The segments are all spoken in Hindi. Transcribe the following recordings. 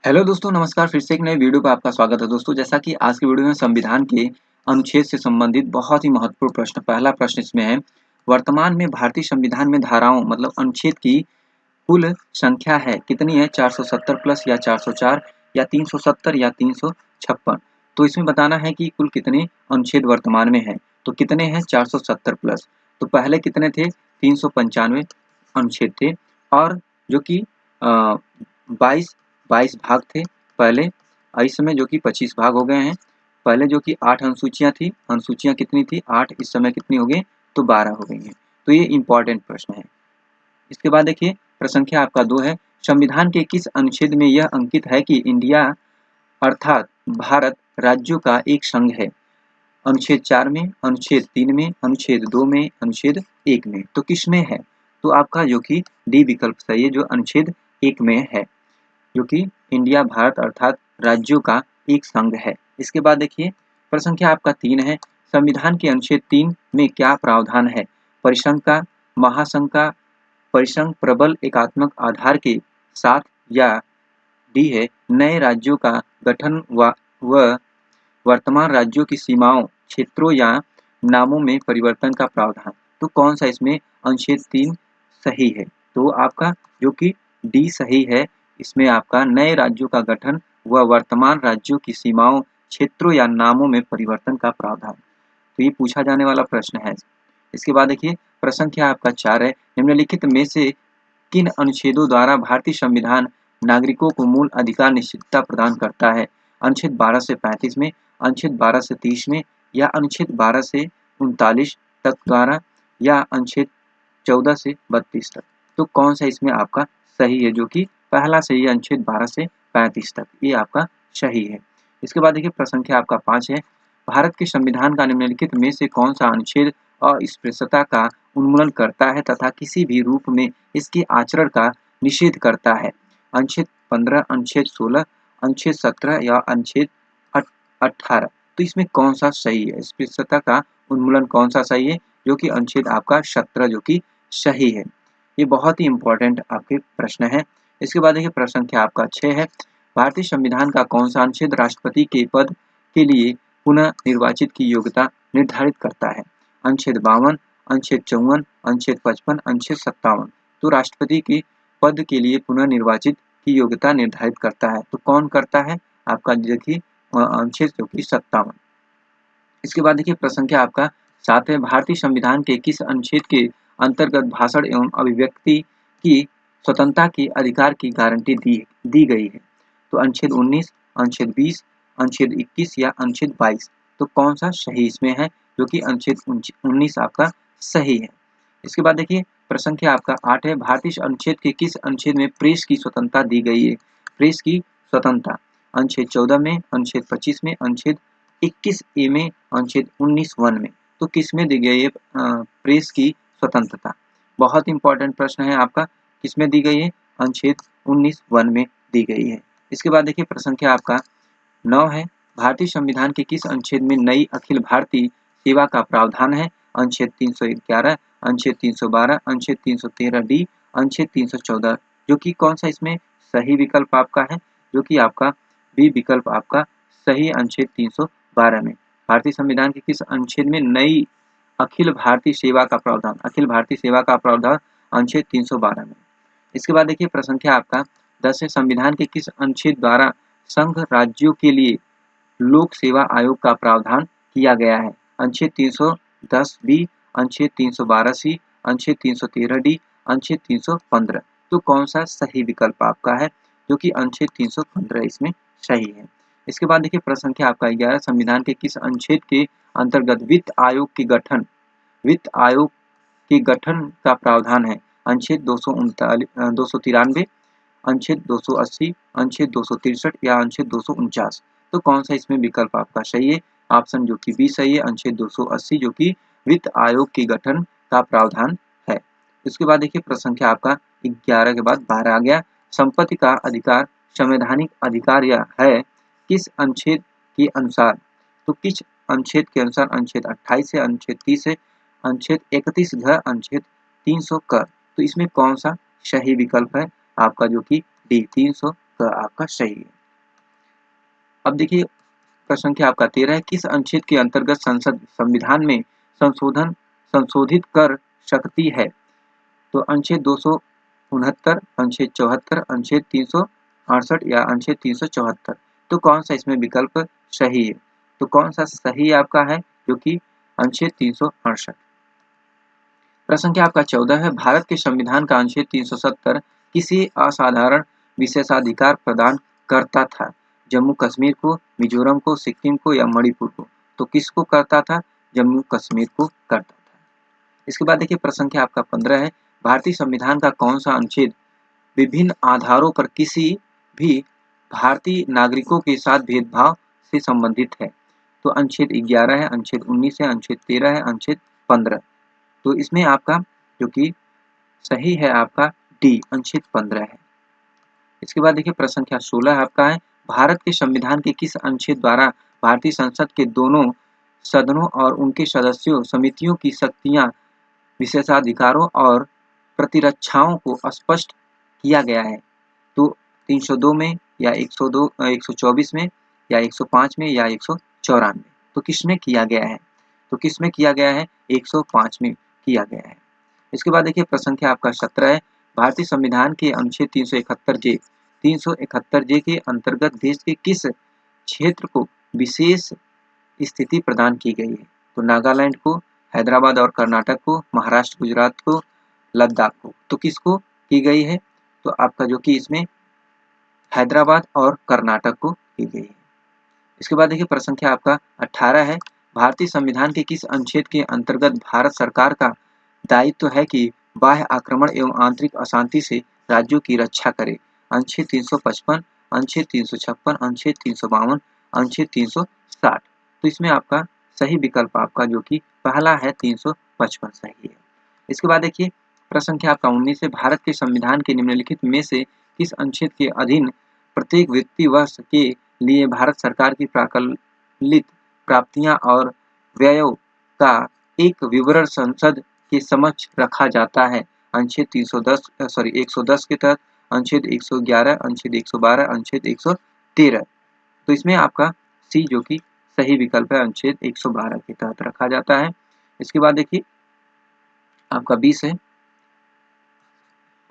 हेलो दोस्तों, नमस्कार। फिर से एक नए वीडियो पे आपका स्वागत है दोस्तों। जैसा कि आज की वीडियो में संविधान के अनुच्छेद से संबंधित बहुत ही महत्वपूर्ण प्रश्न, पहला प्रश्न इसमें है, वर्तमान में भारतीय संविधान में धाराओं मतलब अनुच्छेद की कुल संख्या है कितनी है? 470 प्लस या 404 या 370 या 356। तो इसमें बताना है कि कुल कितने अनुच्छेद वर्तमान में हैं। तो कितने हैं? 470 प्लस। तो पहले कितने थे? 395 अनुच्छेद थे और जो कि 22 22 भाग थे पहले, इस समय जो कि 25 भाग हो गए हैं। पहले जो कि 8 अनुसूचियां थी, अनुसूचियां कितनी थी? 8, इस समय कितनी हो गई? तो 12 हो गई हैं। तो ये इंपॉर्टेंट प्रश्न है। इसके बाद देखिए, प्रसंख्या आपका 2 है, संविधान के किस अनुच्छेद में यह अंकित है कि इंडिया अर्थात भारत राज्यों का एक संघ है? अनुच्छेद 4 में, अनुच्छेद 3 में, अनुच्छेद 2 में, अनुच्छेद 1 में। तो किसमें है? तो आपका जो कि डी विकल्प सही है, जो अनुच्छेद 1 में है, जो कि इंडिया भारत अर्थात राज्यों का एक संघ है। इसके बाद देखिए, प्रसंख्या आपका 3 है, संविधान के अनुच्छेद 3 में क्या प्रावधान है? परिसंघ का, महासंघ का, परिसंघ प्रबल एकात्मक आधार के साथ, या डी है नए राज्यों का गठन व वर्तमान राज्यों की सीमाओं, क्षेत्रों या नामों में परिवर्तन का प्रावधान। तो कौन सा इसमें अनुच्छेद 3 सही है? तो आपका जो कि डी सही है, इसमें आपका नए राज्यों का गठन व वर्तमान राज्यों की सीमाओं, क्षेत्रों या नामों में परिवर्तन का प्रावधान। तो ये पूछा जाने वाला प्रश्न है। इसके बाद देखिए, प्रसंख्या आपका 4 है, निम्नलिखित में से किन अनुच्छेदों द्वारा भारतीय संविधान नागरिकों को मूल अधिकार निश्चितता प्रदान करता है? अनुच्छेद 12 से 35 में, अनुच्छेद 12 से 30 में, या अनुच्छेद 12 से 39 तक द्वारा, या अनुच्छेद 14 से 32 तक। तो कौन सा इसमें आपका सही है? जो कि पहला सही है, अनुच्छेद 12 से 35 तक, ये आपका सही है। इसके बाद देखिए, प्रसंख्या आपका 5 है, भारत के संविधान का निम्नलिखित में से कौन सा अनुच्छेद अस्पृश्यता का उन्मूलन करता है तथा किसी भी रूप में इसके आचरण का निषेध करता है? अनुच्छेद 15, अनुच्छेद 16, अनुच्छेद 17 या अनुच्छेद 18। तो इसमें कौन सा सही है? अस्पृश्यता का उन्मूलन कौन सा सही है? जो कि अनुच्छेद आपका 17 जो कि सही है। ये बहुत ही इंपॉर्टेंट आपके प्रश्न है। इसके बाद देखिए, प्रश्न संख्या आपका 6 है, भारतीय संविधान का कौन सा अनुच्छेद राष्ट्रपति के पद के लिए पुनः निर्वाचित की योग्यता निर्धारित करता है? अनुच्छेद 52, अनुच्छेद 54, अनुच्छेद 55, अनुच्छेद 57। तो राष्ट्रपति के पद के लिए पुनः निर्वाचित की योग्यता निर्धारित करता है। तो कौन करता है? आपका देखिए अनुच्छेद जो कि 57। इसके बाद देखिए, प्रसंख्या आपका 7 है, भारतीय संविधान के किस अनुच्छेद के अंतर्गत भाषण एवं अभिव्यक्ति की स्वतंत्रता के अधिकार की गारंटी दी गई है? तो अनुच्छेद 19, अनुच्छेद 20, अनुच्छेद 21 या अनुच्छेद 22। तो कौन सा सही इसमें है? जो कि अनुच्छेद 19 आपका सही है। इसके बाद देखिए, प्रसंख्या आपका 8 है, भारतीय अनुच्छेद के किस अनुच्छेद में प्रेस की स्वतंत्रता दी गई है? प्रेस की स्वतंत्रता अनुच्छेद 14 में, अनुच्छेद 25 में, अनुच्छेद 21 ए में, अनुच्छेद 19 वन में। तो किस में दी गई है प्रेस की स्वतंत्रता? बहुत इंपॉर्टेंट प्रश्न है आपका, किसमें दी गई है? अनुच्छेद 19 वन में दी गई है। इसके बाद देखिए, प्रसंख्या आपका 9 है, भारतीय संविधान के किस अनुच्छेद में नई अखिल भारतीय सेवा का प्रावधान है? अनुच्छेद 311, अनुच्छेद 312, अनुच्छेद 313 डी, अनुच्छेद 314। जो कि कौन सा इसमें सही विकल्प आपका है? जो कि आपका बी विकल्प आपका सही, अनुच्छेद 312 में। भारतीय संविधान के किस अनुच्छेद में नई अखिल भारतीय सेवा का प्रावधान, अखिल भारतीय सेवा का प्रावधान अनुच्छेद 312 में। इसके बाद देखिए, प्रसंख्या आपका 10 है, संविधान के किस अनुच्छेद द्वारा संघ राज्यों के लिए लोक सेवा आयोग का प्रावधान किया गया है? अनुच्छेद 310 बी, अनुच्छेद 312 सी, अनुच्छेद 313 डी, अनुच्छेद 315। तो कौन सा सही विकल्प आपका है? जो कि अनुच्छेद 315 इसमें सही है। इसके बाद देखिए, प्रश्न संख्या आपका 11, संविधान के किस अनुच्छेद के अंतर्गत वित्त आयोग के गठन का प्रावधान है? अनुच्छेद 293, अनुच्छेद 280, अनुच्छेद 263 या अनुच्छेद 249। तो कौन सा इसमें विकल्प आपका सही है? ऑप्शन जो कि बी सही है, अनुच्छेद 280 जो कि वित्त आयोग के गठन का प्रावधान है। इसके बाद देखिए, प्रश्न संख्या आपका 11 के बाद 12 आ गया, संपत्ति का अधिकार संवैधानिक अधिकार या है किस अनुच्छेद के अनुसार? तो किस अनुच्छेद के अनुसार? अनुच्छेद 28 से, अनुच्छेद 30 से, अनुच्छेद 31 घ, अनुच्छेद 300 क। तो इसमें कौन सा सही विकल्प है आपका? जो कि डी 300 क उत्तर आपका सही है। अब देखिए प्रश्न संख्या आपका 13 है, किस अनुच्छेद के अंतर्गत संसद संविधान में संशोधित कर सकती है? तो अनुच्छेद 269, अनुच्छेद 74, अनुच्छेद 368 या अनुच्छेद 374। तो कौन सा इसमें विकल्प सही है? तो कौन सा सही आपका है? जो कि अनुच्छेद 368। प्रश्न संख्या आपका 14 है, भारत के संविधान का अनुच्छेद 370 किसी असाधारण विशेषाधिकार प्रदान करता था? जम्मू कश्मीर को, मिजोरम को, सिक्किम को या मणिपुर को? तो किसको करता था? जम्मू कश्मीर को करता था। इसके बाद देखिए प्रश्न संख्या आपका 15 है, भारतीय संविधान का कौन सा अनुच्छेद विभिन्न आधारों पर किसी भी भारतीय नागरिकों के साथ भेदभाव से संबंधित है? तो अनुच्छेद 11 है, अनुच्छेद 19 है, अनुच्छेद 13 है, अनुच्छेद 15। तो इसमें आपका जो कि सही है आपका डी, अनुच्छेद 15 है। इसके बाद देखिए प्रश्न संख्या 16 आपका है, भारत के संविधान के किस अनुच्छेद द्वारा भारतीय संसद के दोनों सदनों और उनके सदस्यों समितियों की शक्तियां, विशेषाधिकारों और प्रतिरक्षाओं को स्पष्ट किया गया है? तो 302 में या 102 124 में या 105 में या 194? तो किसमें किया गया है? तो किसमें किया गया है? 105 में किया गया है। इसके बाद देखिए प्रश्न संख्या आपका 17 है, भारतीय संविधान के अनुच्छेद 371 जे के अंतर्गत देश के किस क्षेत्र को विशेष स्थिति प्रदान की गई है? तो नागालैंड को, हैदराबाद और कर्नाटक को, महाराष्ट्र गुजरात को, लद्दाख को? तो किसको की गई है? तो आपका जो कि इसमें हैदराबाद और कर्नाटक को की गई है। इसके बाद देखिए प्रश्न संख्या आपका 18 है, भारतीय संविधान के किस अनुच्छेद के अंतर्गत भारत सरकार का दायित्व है कि बाह्य आक्रमण एवं आंतरिक अशांति से राज्यों की रक्षा करे? अनुच्छेद 355, अनुच्छेद 356, अनुच्छेद 352, अनुच्छेद 360? तो इसमें आपका सही विकल्प आपका जो कि पहला है 355 सही है। इसके बाद देखिए प्रश्न संख्या आपका 19 है, भारत के संविधान के निम्नलिखित में से किस अनुच्छेद के अधीन प्रत्येक वित्तीय वर्ष के लिए भारत सरकार की प्राकलित प्राप्तियां और व्ययों का एक विवरण संसद के समक्ष रखा जाता है? अनुच्छेद 110 के तहत, अनुच्छेद 111, अनुच्छेद 112, अनुच्छेद 113? तो इसमें आपका सी जो कि सही विकल्प है, अनुच्छेद 112 के तहत रखा जाता है। इसके बाद देखिए आपका 20 है,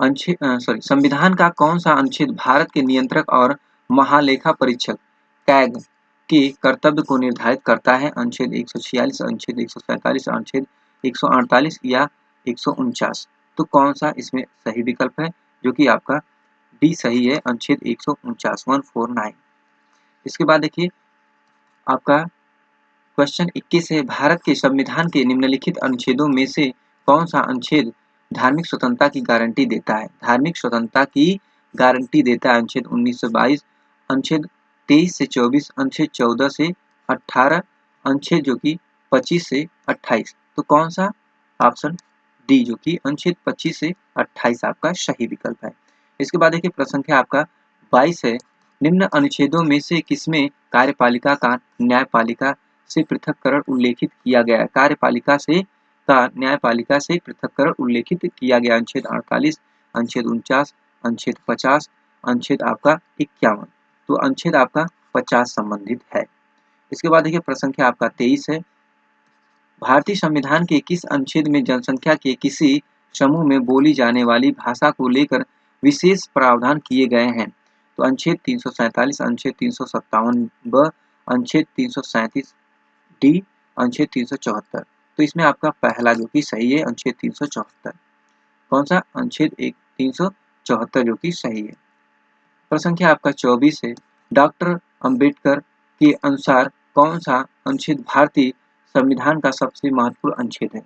संविधान का कौन सा अनुच्छेद भारत के नियंत्रक और महालेखा परीक्षक कैग के कर्तव्य को निर्धारित करता है? अनुच्छेद 146, अनुच्छेद 147, अनुच्छेद 148 या 149? तो कौन सा इसमें सही विकल्प है? जो कि आपका डी सही है, अनुच्छेद 149, 149। इसके बाद देखिए आपका क्वेश्चन 21 है, भारत के संविधान के निम्नलिखित अनुच्छेदों में से कौन सा अनुच्छेद धार्मिक स्वतंत्रता की गारंटी देता है? धार्मिक स्वतंत्रता की गारंटी देता है। अनुच्छेद 19 से 22, अनुच्छेद 23 से 24, अनुच्छेद 14 से 18, अनुच्छेद जो कि 25 से 28? तो कौन सा? ऑप्शन डी जो कि अनुच्छेद 25 से 28 आपका सही विकल्प है। इसके बाद देखिए प्रश्न संख्या आपका 22 है, निम्न अनुच्छेदों में से किसमें कार्यपालिका का न्यायपालिका से पृथक्करण उल्लेखित किया गया है? कार्यपालिका से न्यायपालिका से पृथक्करण उल्लेखित किया गया? अनुच्छेद 48, अनुच्छेद 49, अनुच्छेद 50, अनुच्छेद आपका 51? तो अनुच्छेद आपका 50 संबंधित है। इसके बाद देखिए प्रश्न संख्या आपका 23 है, भारतीय संविधान के किस अनुच्छेद में जनसंख्या के किसी समूह में बोली जाने वाली भाषा को लेकर विशेष प्रावधान किए गए हैं? तो अनुच्छेद 347, अनुच्छेद 357 ब, अनुच्छेद 337 डी, अनुच्छेद 374? तो इसमें आपका पहला जो कि सही है, अनुच्छेद 374। कौन सा? अनुच्छेद 374 जो कि सही है। प्रश्न संख्या आपका 24 है, डॉक्टर अंबेडकर के अनुसार कौन सा अनुच्छेद भारतीय संविधान का सबसे महत्वपूर्ण अनुच्छेद है?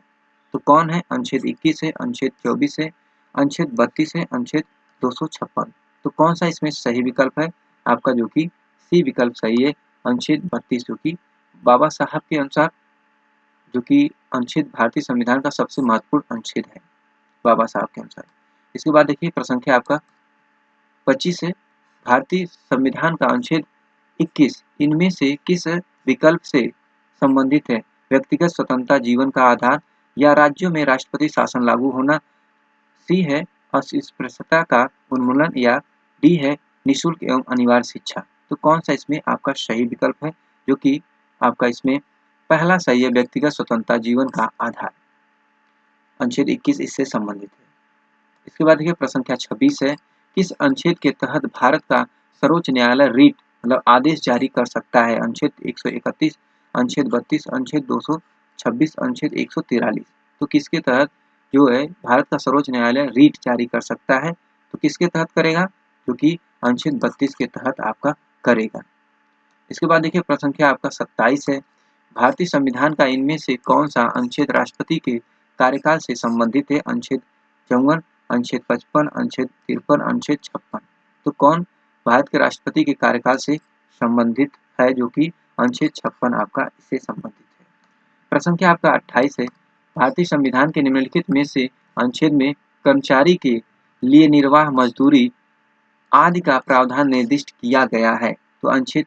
तो कौन है? अनुच्छेद 21 है, अनुच्छेद 24 है, अनुच्छेद 32 है, अनुच्छेद 256? तो कौन सा इसमें सही विकल्प है? आपका जो कि सी विकल्प सही है, अनुच्छेद 32 जो कि बाबा साहब के अनुसार जो कि अनुच्छेद भारतीय संविधान का सबसे महत्वपूर्ण अनुच्छेद है बाबा साहब के अनुसार। इसके बाद देखिए प्रश्न संख्या आपका 25 है, भारतीय संविधान का अनुच्छेद 21 इनमें से किस विकल्प से संबंधित है? व्यक्तिगत स्वतंत्रता जीवन का आधार, या राज्यों में राष्ट्रपति शासन लागू होना, सी है अस्पृश्यता का उन्मूलन, या डी है निःशुल्क एवं अनिवार्य शिक्षा। तो कौन सा इसमें आपका सही विकल्प है, जो कि आपका इसमें पहला सही है, व्यक्तिगत स्वतंत्रता जीवन का आधार। अनुच्छेद 21 इससे संबंधित है। इसके बाद देखिए प्रश्न संख्या 26 है, किस अनुच्छेद के तहत भारत का सर्वोच्च न्यायालय रीट मतलब आदेश जारी कर सकता है? अनुच्छेद 131, अनुच्छेद 32, अनुच्छेद 226, अनुच्छेद 143। तो किसके तहत जो है भारत का सर्वोच्च न्यायालय रीट जारी कर सकता है? तो किसके तहत करेगा? जो कि अनुच्छेद 32 के तहत आपका करेगा। इसके बाद देखिए प्रश्न संख्या आपका 27 है, भारतीय संविधान का इनमें से कौन सा अनुच्छेद राष्ट्रपति के कार्यकाल से संबंधित है? अनुच्छेद 54, अनुच्छेद 55, अनुच्छेद 53, अनुच्छेद 56। तो कौन भारत के राष्ट्रपति के कार्यकाल से संबंधित है? जो कि अनुच्छेद 56 आपका इससे संबंधित है। प्रश्न संख्या आपका 28 है, भारतीय संविधान के निम्नलिखित में से अनुच्छेद में कर्मचारी के लिए निर्वाह मजदूरी आदि का प्रावधान निर्दिष्ट किया गया है? तो अनुच्छेद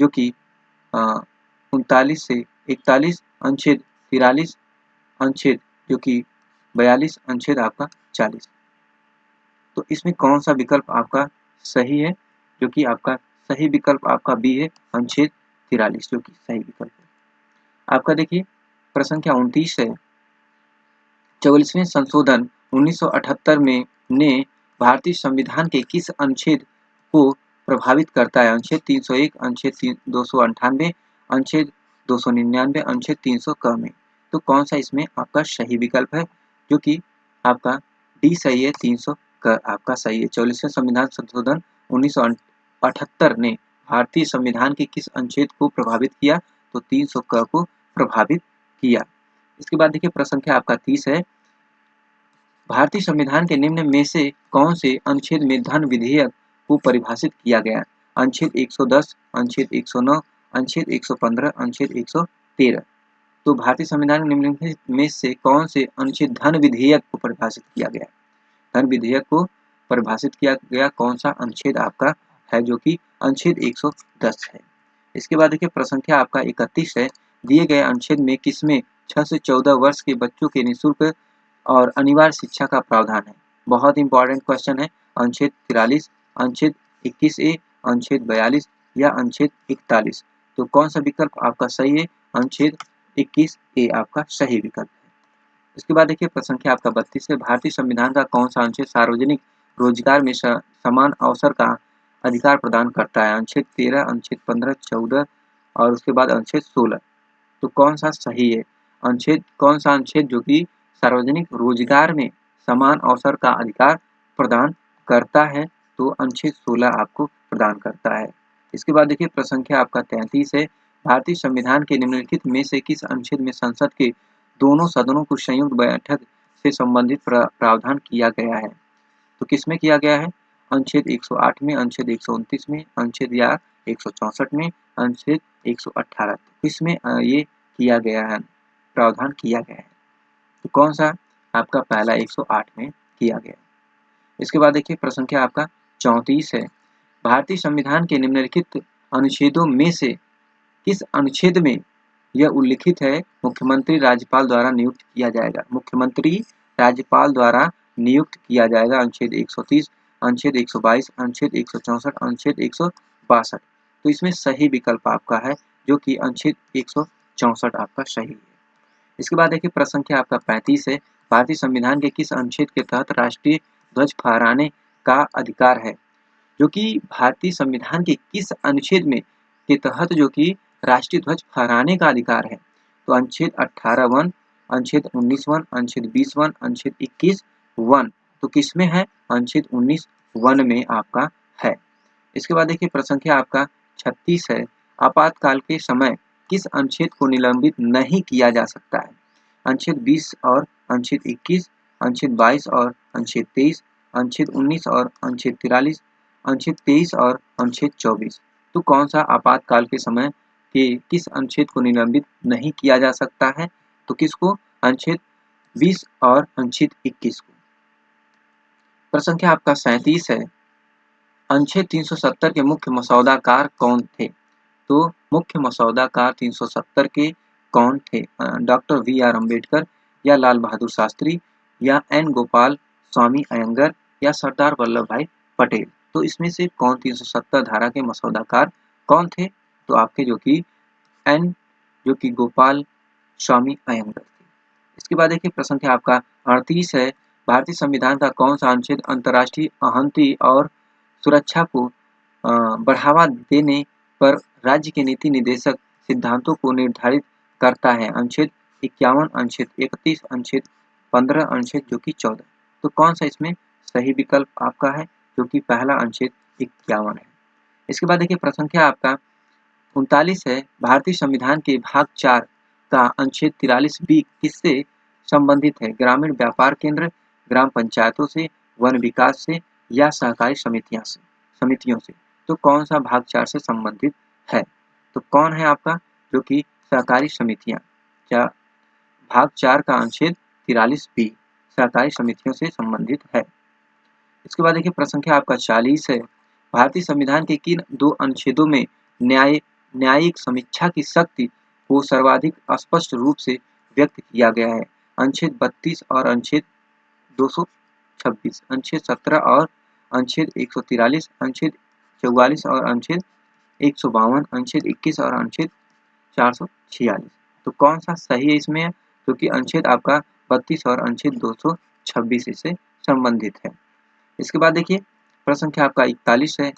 जो कि 39 से 41, अनुच्छेद 43, अनुच्छेद जो कि 42, अनुच्छेद आपका 40। तो इसमें कौन सा विकल्प आपका सही है? जो कि आपका सही विकल्प आपका बी है, अनुच्छेद 43 जो कि सही विकल्प है। आपका देखिए प्रश्न संख्या 29 है, 44वें संशोधन 1978 में ने भारतीय संविधान के किस अनुच्छेद को प्रभावित करता है? अनुच्छेद 301, अनुच्छेद 298, अनुच्छेद 299, अनुच्छेद 300 क में। तो कौन सा इसमें आपका सही विकल्प है? जो कि आपका डी सही है, 300 क आपका सही है। 44वें संविधान संशोधन 1978 ने भारतीय संविधान के किस अनुच्छेद को प्रभावित किया? तो 300 क को प्रभावित किया। इसके बाद देखिए प्रश्न संख्या आपका 30 है, भारतीय संविधान के निम्न में से कौन से अनुच्छेद में धन विधेयक को परिभाषित किया गया? अनुच्छेद 110, अनुच्छेद 109, अनुच्छेद 115, अनुच्छेद 113। तो भारतीय संविधान के निम्नलिखित में से कौन से अनुच्छेद धन विधेयक को परिभाषित किया गया? धन विधेयक को परिभाषित किया गया कौन सा अनुच्छेद आपका है? जो कि अनुच्छेद 110 है। इसके बाद देखिए प्रश्न संख्या आपका 31 है, दिए गए अनुच्छेद में किसमें 6 से 14 वर्ष के बच्चों के निःशुल्क और अनिवार्य शिक्षा का प्रावधान है? बहुत इंपॉर्टेंट क्वेश्चन है। अनुच्छेद 43, अनुच्छेद 21A, अनुच्छेद 42 या अनुच्छेद 41। तो कौन सा विकल्प आपका सही है? अनुच्छेद 21A आपका सही विकल्प है। इसके बाद देखिए प्रश्न संख्या आपका 32 है, भारतीय संविधान का कौन सा अनुच्छेद सार्वजनिक रोजगार में समान अवसर का अधिकार प्रदान करता है? अनुच्छेद 13, अनुच्छेद 15, 14 और उसके बाद अनुच्छेद 16। तो कौन सा सही है? कौन सा अनुच्छेद जो कि सार्वजनिक रोजगार में समान अवसर का अधिकार प्रदान करता है? तो अनुच्छेद 16 आपको प्रदान करता है। इसके बाद देखिए प्रश्न संख्या आपका 33 है, भारतीय संविधान के निम्नलिखित में से किस अनुच्छेद में संसद के दोनों सदनों को संयुक्त बैठक से संबंधित प्रावधान किया गया है? तो किसमें किया गया है? अनुच्छेद 108 में, अनुच्छेद 129 में, अनुच्छेद या 164 में, अनुच्छेद 118। किसमें ये किया गया है, प्रावधान किया गया है? तो कौन सा आपका पहला 108 में किया गया? इसके बाद देखिए प्रश्न संख्या आपका 34 है, भारतीय संविधान के निम्नलिखित अनुच्छेदों में से किस अनुच्छेद में यह उल्लिखित है मुख्यमंत्री राज्यपाल द्वारा नियुक्त किया जाएगा? मुख्यमंत्री राज्यपाल द्वारा नियुक्त किया जाएगा। अनुच्छेद 130, अनुच्छेद 122, अनुच्छेद 164, अनुच्छेद 162। तो इसमें सही विकल्प आपका है जो कि अनुच्छेद 164 आपका सही है। इसके बाद देखिए प्रश्न संख्या आपका 35 है, भारतीय संविधान के किस अनुच्छेद के तहत राष्ट्रीय ध्वज फहराने का अधिकार है? जो कि भारतीय संविधान के किस अनुच्छेद में के तहत जो कि राष्ट्रीय ध्वज फहराने का अधिकार है? तो अनुच्छेद 18(1), अनुच्छेद 19(1), अनुच्छेद 20(1), अनुच्छेद 21(1). तो किसमें है? अनुच्छेद 19(1) में आपका है। इसके बाद देखिए प्रश्न संख्या आपका 36 है, आपातकाल के समय किस अनुच्छेद को निलंबित नहीं किया जा सकता है? अनुच्छेद 20 और अनुच्छेद 21, अनुच्छेद 22 और अनुच्छेद 23, अनुच्छेद 19 और अनुच्छेद 43, अनुच्छेद 23 और अनुच्छेद 24। तो कौन सा आपातकाल के समय के किस अनुच्छेद को निलंबित नहीं किया जा सकता है? तो किसको? अनुच्छेद 20 और अनुच्छेद 21 को। प्रश्न संख्या आपका 37 है, अनुच्छेद 370 के मुख्य मसौदाकार कौन थे? तो मुख्य मसौदाकार 370 के कौन थे? Doctor V.R. अम्बेडकर या लाल बहादुर शास्त्री या N. गोपाल स्वामी अयंगर या सरदार वल्लभ भाई पटेल। तो इसमें से कौन 370 धारा के मसौदाकार कौन थे? तो आपके जो कि गोपाल स्वामी अयंगर थे। इसके बाद देखिए प्रश्न संख्या आपका 38 है, भारतीय संविधान का कौन सा अनुच्छेद अंतर्राष्ट्रीय अहंति और सुरक्षा को बढ़ावा देने पर राज्य के नीति निर्देशक सिद्धांतों को निर्धारित करता है? अनुच्छेद 51, अनुच्छेद 31, अनुच्छेद 15, अनुच्छेद जो कि 14। तो कौन सा इसमें सही विकल्प आपका है? जो कि पहला अनुच्छेद 51 है। इसके बाद देखिए प्रश्न संख्या आपका 39 है, भारतीय संविधान के भाग 4 का अनुच्छेद 43 बी किससे संबंधित है? ग्रामीण व्यापार केंद्र, ग्राम पंचायतों से, वन विकास से या सहकारी समितियों से। तो कौन सा भाग 4 से संबंधित है? तो कौन है आपका? जो कि सहकारी समितियां। क्या भाग 4 का अनुच्छेद 43 बी सहकारी समितियों से संबंधित है। इसके बाद देखिए प्रश्न संख्या आपका 40 है, भारतीय संविधान के किन 2 अनुच्छेदों में न्यायिक समीक्षा की शक्ति को सर्वाधिक स्पष्ट रूप से व्यक्त किया गया है? अनुच्छेद 32 और अनुच्छेद 226, अनुच्छेद 17 और अनुच्छेद 143, अनुच्छेद 44 और अनुच्छेद 152, अनुच्छेद 21 और अनुच्छेद 446। तो कौन सा सही है इसमें? जो कि अनुच्छेद आपका 32 और अनुच्छेद 226 इससे संबंधित है। इसके बाद देखिए प्रश्न संख्या आपका 41 है,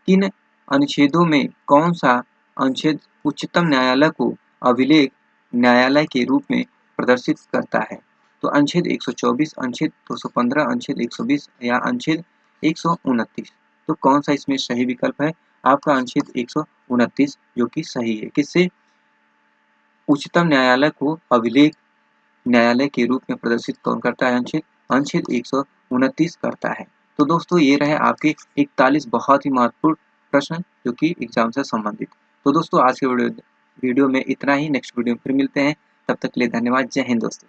किन अनुच्छेदों में कौन सा अनुच्छेद उच्चतम न्यायालय को अभिलेख न्यायालय के रूप में प्रदर्शित करता है? तो अनुच्छेद 124, अनुच्छेद 215, अनुच्छेद 120 या अनुच्छेद 129। तो कौन सा इसमें सही विकल्प है? आपका अनुच्छेद 129 जो कि सही है। किससे उच्चतम न्यायालय को अभिलेख न्यायालय के रूप में प्रदर्शित कौन करता है? अनुच्छेद 129 करता है। तो दोस्तों ये रहे आपके 41 बहुत ही महत्वपूर्ण प्रश्न जो कि एग्जाम से संबंधित। तो दोस्तों आज के वीडियो में इतना ही। नेक्स्ट वीडियो में फिर मिलते हैं, तब तक के लिए धन्यवाद। जय हिंद दोस्तों।